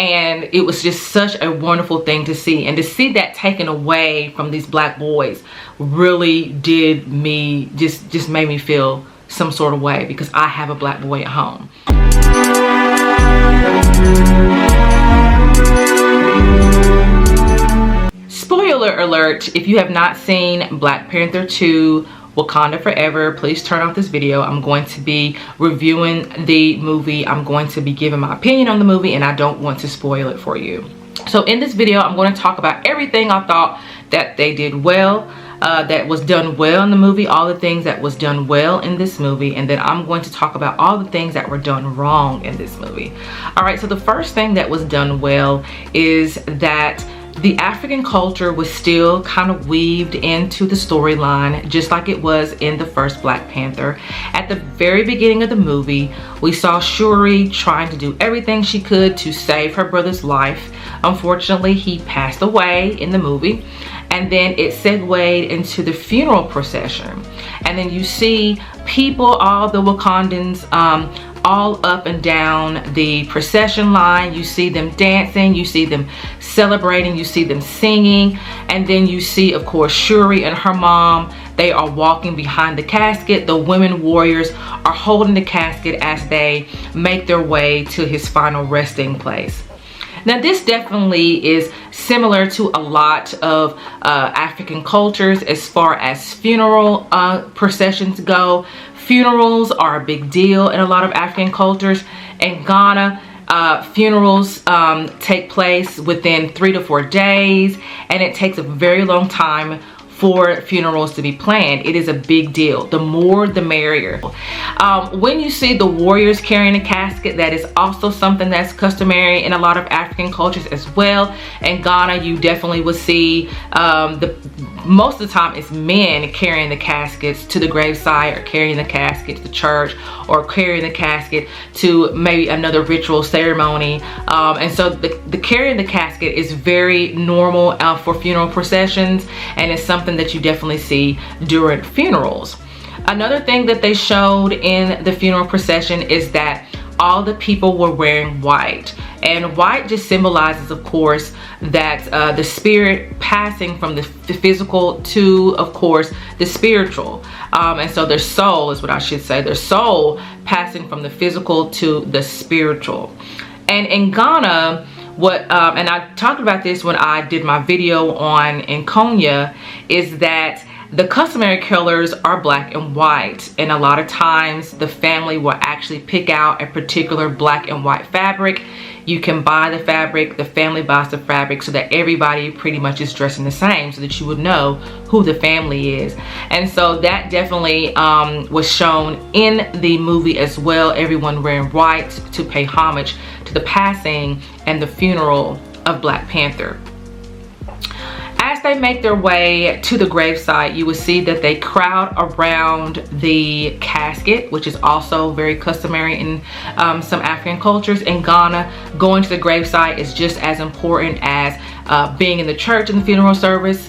And it was just such a wonderful thing to see, and to see that taken away from these black boys really did me just made me feel some sort of way, because I have a black boy at home. Spoiler alert, if you have not seen Black Panther 2 Wakanda Forever, please turn off this video. I'm going to be reviewing the movie. I'm going to be giving my opinion on the movie, and I don't want to spoil it for you. So in this video, I'm going to talk about everything I thought that they did well, that was done well in the movie, all the things that was done well in this movie, and then I'm going to talk about all the things that were done wrong in this movie. All right, so the first thing that was done well is that the African culture was still kind of weaved into the storyline, just like it was in the first Black Panther. At the very beginning of the movie, we saw Shuri trying to do everything she could to save her brother's life. Unfortunately, he passed away in the movie. And then it segued into the funeral procession. And then you see people, all the Wakandans, all up and down the procession line. You see them dancing, you see them celebrating, you see them singing, and then you see, of course, Shuri and her mom. They are walking behind the casket. The women warriors are holding the casket as they make their way to his final resting place. Now, this definitely is similar to a lot of African cultures as far as funeral processions go. Funerals are a big deal in a lot of African cultures. In Ghana, funerals take place within 3 to 4 days, and it takes a very long time for funerals to be planned. It is a big deal. The more, the merrier. When you see the warriors carrying a casket, that is also something that's customary in a lot of African cultures as well. In Ghana, you definitely will see most of the time it's men carrying the caskets to the graveside, or carrying the casket to the church, or carrying the casket to maybe another ritual ceremony. And so the carrying the casket is very normal for funeral processions, and it's something that you definitely see during funerals. Another thing that they showed in the funeral procession is that all the people were wearing white, and white just symbolizes, of course, that the spirit passing from the physical to, of course, the spiritual. And so their soul is what I should say, their soul passing from the physical to the spiritual. And in Ghana, and I talked about this when I did my video on Nkonya, is that the customary colors are black and white, and a lot of times the family will actually pick out a particular black and white fabric. You can buy the fabric, the family buys the fabric, so that everybody pretty much is dressing the same, so that you would know who the family is. And so that definitely was shown in the movie as well, everyone wearing white to pay homage to the passing and the funeral of Black Panther. As they make their way to the gravesite, you will see that they crowd around the casket, which is also very customary in some African cultures. In Ghana, going to the gravesite is just as important as being in the church in the funeral service.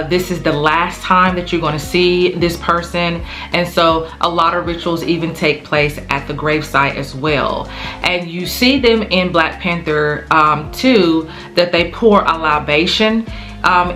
This is the last time that you're going to see this person, and so a lot of rituals even take place at the gravesite as well. And you see them in Black Panther 2 that they pour a libation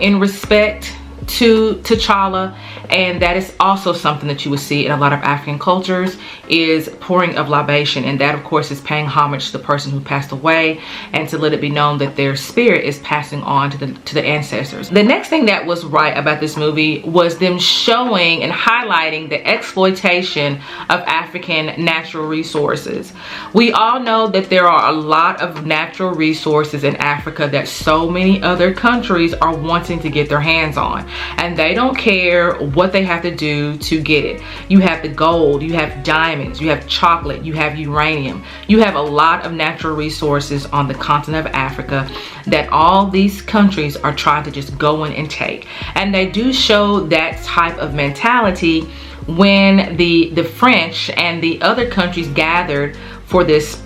in respect to T'Challa, and that is also something that you would see in a lot of African cultures, is pouring of libation, and that of course is paying homage to the person who passed away, and to let it be known that their spirit is passing on to the ancestors. The next thing that was right about this movie was them showing and highlighting the exploitation of African natural resources. We all know that there are a lot of natural resources in Africa that so many other countries are wanting to get their hands on, and they don't care what they have to do to get it. You have the gold, you have diamonds, you have chocolate, you have uranium. You have a lot of natural resources on the continent of Africa that all these countries are trying to just go in and take. And they do show that type of mentality when the French and the other countries gathered for this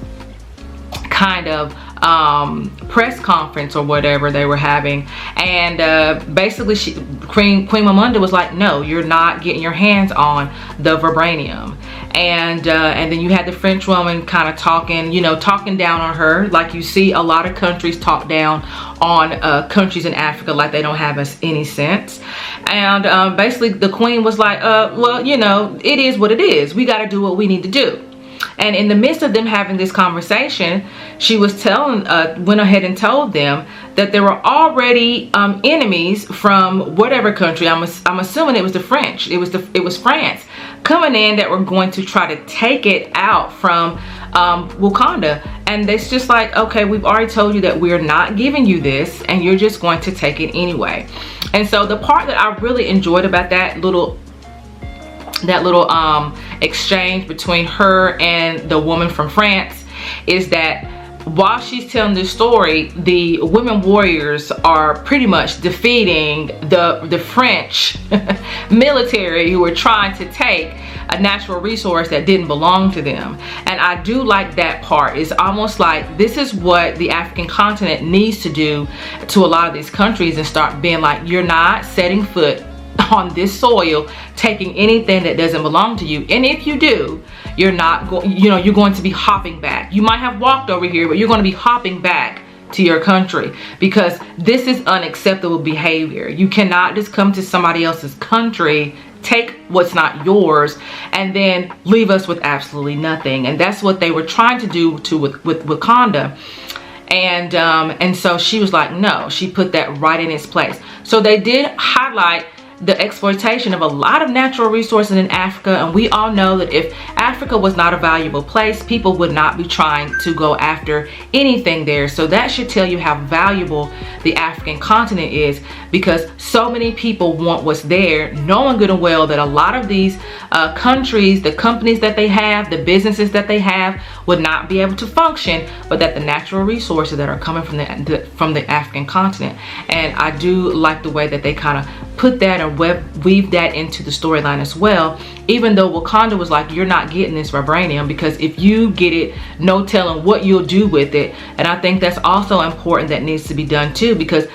kind of press conference or whatever they were having, and basically Queen Wakonda was like, no, you're not getting your hands on the vibranium. And then you had the French woman kind of talking, you know, talking down on her, like you see a lot of countries talk down on countries in Africa like they don't have any sense. And basically the queen was like, well, you know, it is what it is. We got to do what we need to do. And in the midst of them having this conversation, she was went ahead and told them that there were already enemies from whatever country. I'm assuming it was the French. It was France coming in that were going to try to take it out from Wakonda. And it's just like, okay, we've already told you that we're not giving you this, and you're just going to take it anyway. And so the part that I really enjoyed about that little exchange between her and the woman from France is that while she's telling this story, the women warriors are pretty much defeating the French military who were trying to take a natural resource that didn't belong to them. And I do like that part. It's almost like this is what the African continent needs to do to a lot of these countries, and start being like, you're not setting foot on this soil taking anything that doesn't belong to you. And if you do, you're not going, you know, you're going to be hopping back. You might have walked over here, but you're going to be hopping back to your country, because this is unacceptable behavior. You cannot just come to somebody else's country, take what's not yours, and then leave us with absolutely nothing. And that's what they were trying to do with Wakonda. And so she was like, no, she put that right in its place. So they did highlight the exploitation of a lot of natural resources in Africa, and we all know that if Africa was not a valuable place, people would not be trying to go after anything there. So that should tell you how valuable the African continent is, because so many people want what's there, knowing good and well that a lot of these countries, the companies that they have, the businesses that they have would not be able to function, but that the natural resources that are coming from the African continent. And I do like the way that they kind of put that and weave that into the storyline as well, even though Wakonda was like, you're not getting this vibranium, because if you get it, no telling what you'll do with it. And I think that's also important, that needs to be done too, because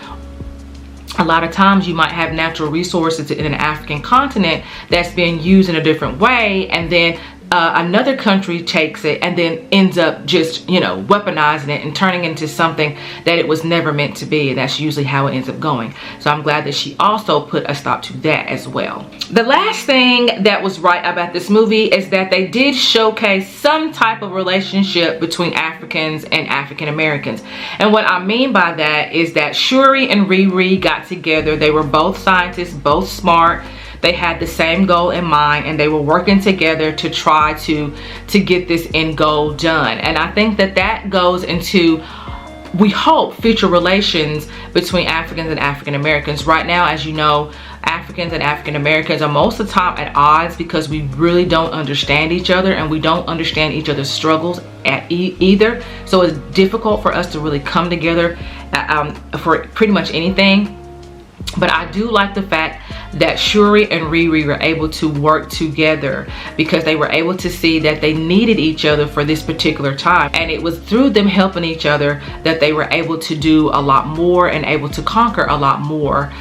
a lot of times you might have natural resources in an African continent that's being used in a different way, and then another country takes it and then ends up just, you know, weaponizing it and turning into something that it was never meant to be. And that's usually how it ends up going. So I'm glad that she also put a stop to that as well. The last thing that was right about this movie is that they did showcase some type of relationship between Africans and African Americans. And what I mean by that is that Shuri and Riri got together. They were both scientists, both smart. They had the same goal in mind, and they were working together to try to get this end goal done. And I think that that goes into, we hope, future relations between Africans and African Americans. Right now, as you know, Africans and African Americans are most of the time at odds, because we really don't understand each other, and we don't understand each other's struggles either. So it's difficult for us to really come together for pretty much anything. But I do like the fact that Shuri and Riri were able to work together, because they were able to see that they needed each other for this particular time. And it was through them helping each other that they were able to do a lot more and able to conquer a lot more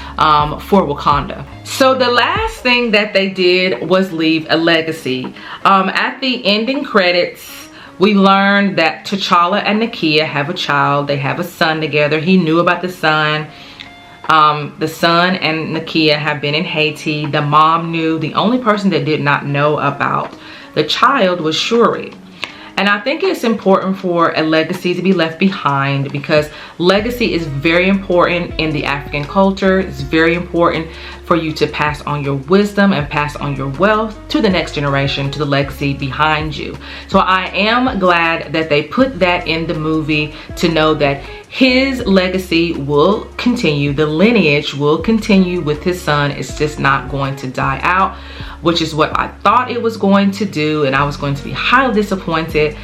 for Wakonda. So the last thing that they did was leave a legacy. At the ending credits, we learned that T'Challa and Nakia have a child. They have a son together. He knew about the son. The son and Nakia have been in Haiti. The mom knew. The only person that did not know about the child was Shuri. And I think it's important for a legacy to be left behind, because legacy is very important in the African culture. It's very important for you to pass on your wisdom and pass on your wealth to the next generation, to the legacy behind you. So I am glad that they put that in the movie, to know that his legacy will continue, the lineage will continue with his son. It's just not going to die out, which is what I thought it was going to do, and I was going to be highly disappointed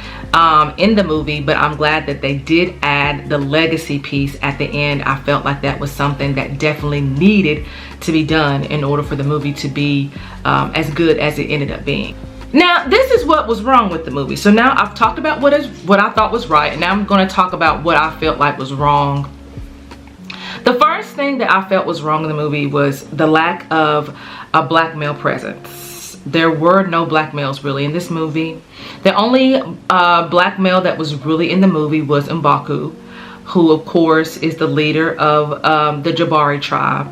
in the movie. But I'm glad that they did add the legacy piece at the end. I felt like that was something that definitely needed to be done in order for the movie to be as good as it ended up being. Now, this is what was wrong with the movie. So now I've talked about what I thought was right, and now I'm going to talk about what I felt like was wrong. The first thing that I felt was wrong in the movie was the lack of a black male presence. There were no black males really in this movie. The only black male that was really in the movie was M'Baku, who of course is the leader of the Jabari tribe,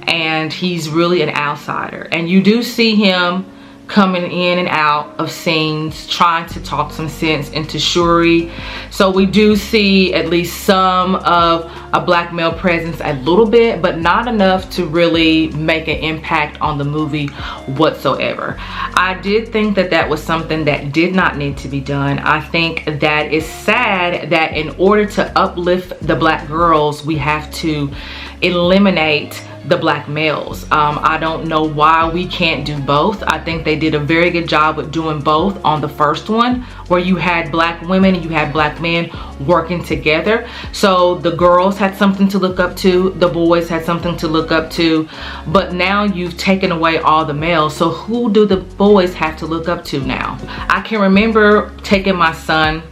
and he's really an outsider. And you do see him coming in and out of scenes trying to talk some sense into Shuri. So we do see at least some of a black male presence a little bit, but not enough to really make an impact on the movie whatsoever. I did think that that was something that did not need to be done. I think that it's sad that in order to uplift the black girls, we have to eliminate the black males. I don't know why we can't do both. I think they did a very good job with doing both on the first one, where you had black women and you had black men working together. So the girls had something to look up to, the boys had something to look up to, but now you've taken away all the males. So who do the boys have to look up to now? I can remember taking my son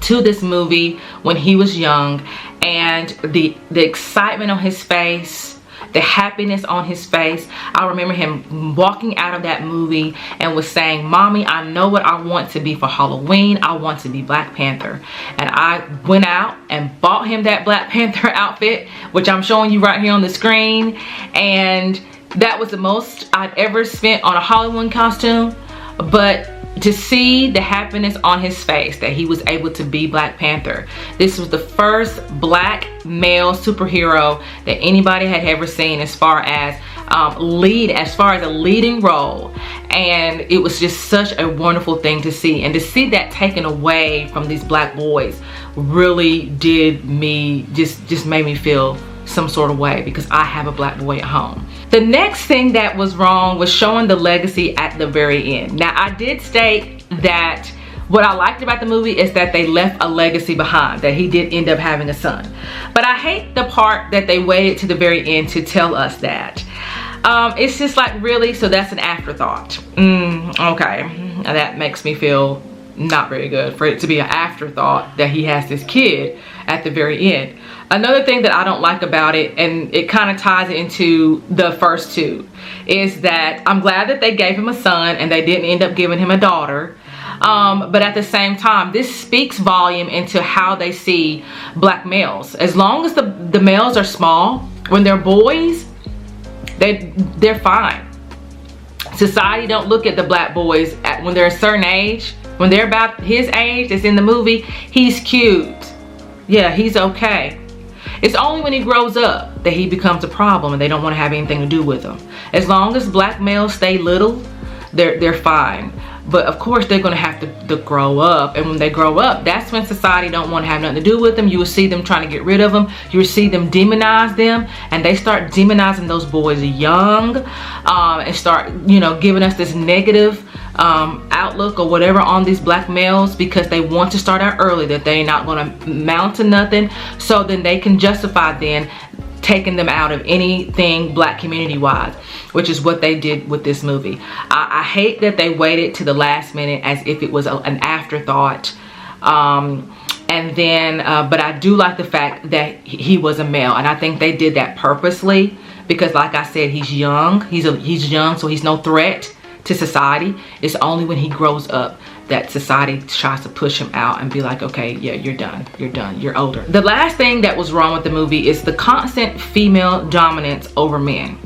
to this movie when he was young, and the excitement on his face, the happiness on his face. I remember him walking out of that movie and was saying, "Mommy, I know what I want to be for Halloween. I want to be Black Panther." And I went out and bought him that Black Panther outfit, which I'm showing you right here on the screen. And that was the most I'd ever spent on a Halloween costume. But to see the happiness on his face that he was able to be Black Panther. This was the first black male superhero that anybody had ever seen as far as a leading role. And it was just such a wonderful thing to see. And to see that taken away from these black boys really did me, just made me feel some sort of way, because I have a black boy at home. The next thing that was wrong was showing the legacy at the very end. Now, I did state that what I liked about the movie is that they left a legacy behind, that he did end up having a son. But I hate the part that they waited to the very end to tell us that. It's just like, really? So that's an afterthought. Okay, that makes me feel not very good for it to be an afterthought that he has this kid at the very end. Another thing that I don't like about it, and it kind of ties into the first two, is that I'm glad that they gave him a son and they didn't end up giving him a daughter. But at the same time, this speaks volume into how they see black males. As long as the males are small, when they're boys, they're fine. Society don't look at the black boys when they're a certain age. When they're about his age, that's in the movie, he's cute. Yeah, he's okay. It's only when he grows up that he becomes a problem and they don't want to have anything to do with him. As long as black males stay little, they're fine. But of course they're going to have to grow up, and when they grow up, that's when society don't want to have nothing to do with them. You will see them trying to get rid of them. You will see them demonize them, and they start demonizing those boys young, and start, you know, giving us this negative outlook or whatever on these black males, because they want to start out early, that they're not going to amount to nothing. So then they can justify then taking them out of anything black community wise, which is what they did with this movie. I hate that they waited to the last minute as if it was an afterthought. And then but I do like the fact that he was a male, and I think they did that purposely, because like I said, he's young. He's young, so he's no threat to society. It's only when he grows up that society tries to push him out and be like, okay, yeah, you're done, you're older. The last thing that was wrong with the movie is the constant female dominance over men.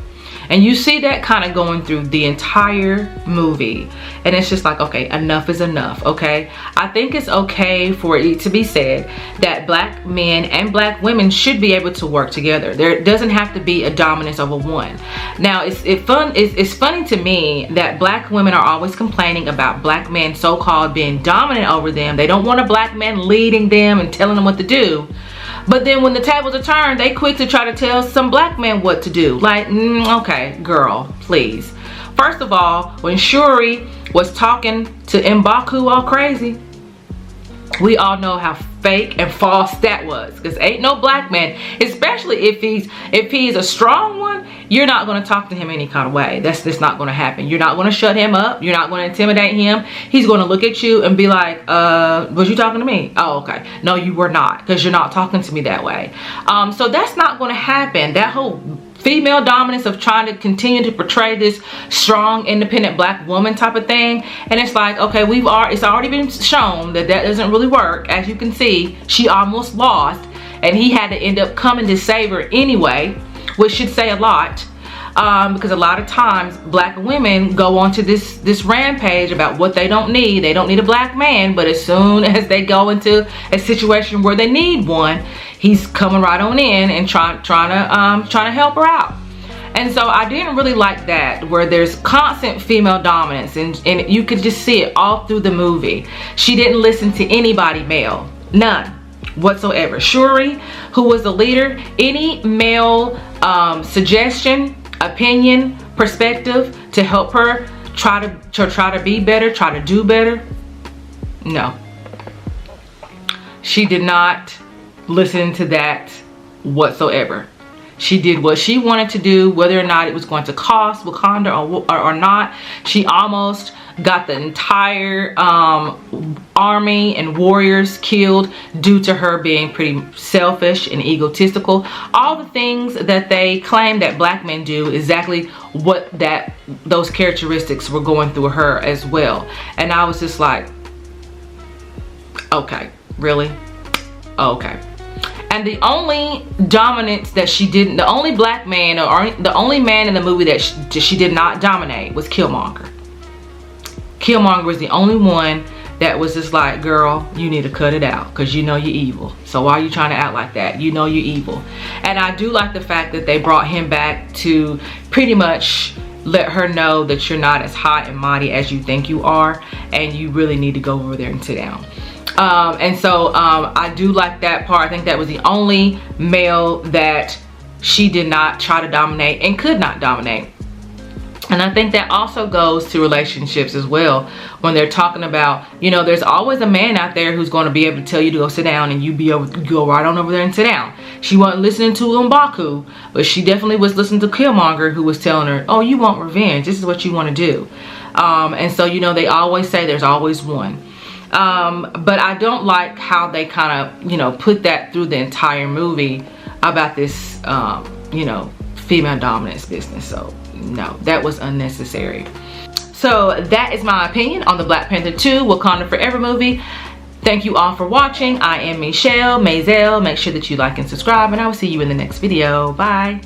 And you see that kind of going through the entire movie. And it's just like, okay, enough is enough, okay? I think it's okay for it to be said that black men and black women should be able to work together. There doesn't have to be a dominance over one. Now, it's funny to me that black women are always complaining about black men so-called being dominant over them. They don't want a black man leading them and telling them what to do. But then when the tables are turned, they quick to try to tell some black men what to do. Like, okay, girl, please. First of all, when Shuri was talking to M'Baku all crazy, we all know how fake and false that was. Because ain't no black man, especially if he's a strong one, you're not going to talk to him any kind of way. That's just not going to happen. You're not going to shut him up. You're not going to intimidate him. He's going to look at you and be like, was you talking to me? Oh, okay. No, you were not, because you're not talking to me that way. So that's not going to happen. That whole female dominance of trying to continue to portray this strong, independent black woman type of thing. And it's like, okay, it's already been shown that doesn't really work. As you can see, she almost lost, and he had to end up coming to save her anyway, which should say a lot. Because a lot of times black women go onto this rampage about what they don't need. They don't need a black man, but as soon as they go into a situation where they need one, he's coming right on in and trying to help her out. And so I didn't really like that, where there's constant female dominance, and you could just see it all through the movie. She didn't listen to anybody male, none whatsoever. Shuri, who was the leader, any male suggestion, opinion, perspective to help her try to be better, try to do better, no, she did not listen to that whatsoever. She did what she wanted to do, whether or not it was going to cost Wakanda or not. She almost got the entire army and warriors killed due to her being pretty selfish and egotistical. All the things that they claim that black men do, exactly what those characteristics were going through her as well. And I was just like, okay, really? Okay. And the only dominance that she didn't, the only black man, or the only man in the movie that she did not dominate was Killmonger. Killmonger was the only one that was just like, girl, you need to cut it out, because you know you're evil. So why are you trying to act like that? You know you're evil. And I do like the fact that they brought him back to pretty much let her know that you're not as hot and mighty as you think you are, and you really need to go over there and sit down. And so I do like that part. I think that was the only male that she did not try to dominate and could not dominate. And I think that also goes to relationships as well. When they're talking about, you know, there's always a man out there who's going to be able to tell you to go sit down, and you be able to go right on over there and sit down. She wasn't listening to M'Baku, but she definitely was listening to Killmonger, who was telling her, oh, you want revenge. This is what you want to do. And so, you know, they always say there's always one. But I don't like how they kind of, you know, put that through the entire movie about this, you know, female dominance business. So no, that was unnecessary. So that is my opinion on the Black Panther 2 Wakanda Forever movie. Thank you all for watching. I am Michelle, Mazelleغ. Make sure that you like and subscribe, and I will see you in the next video. Bye.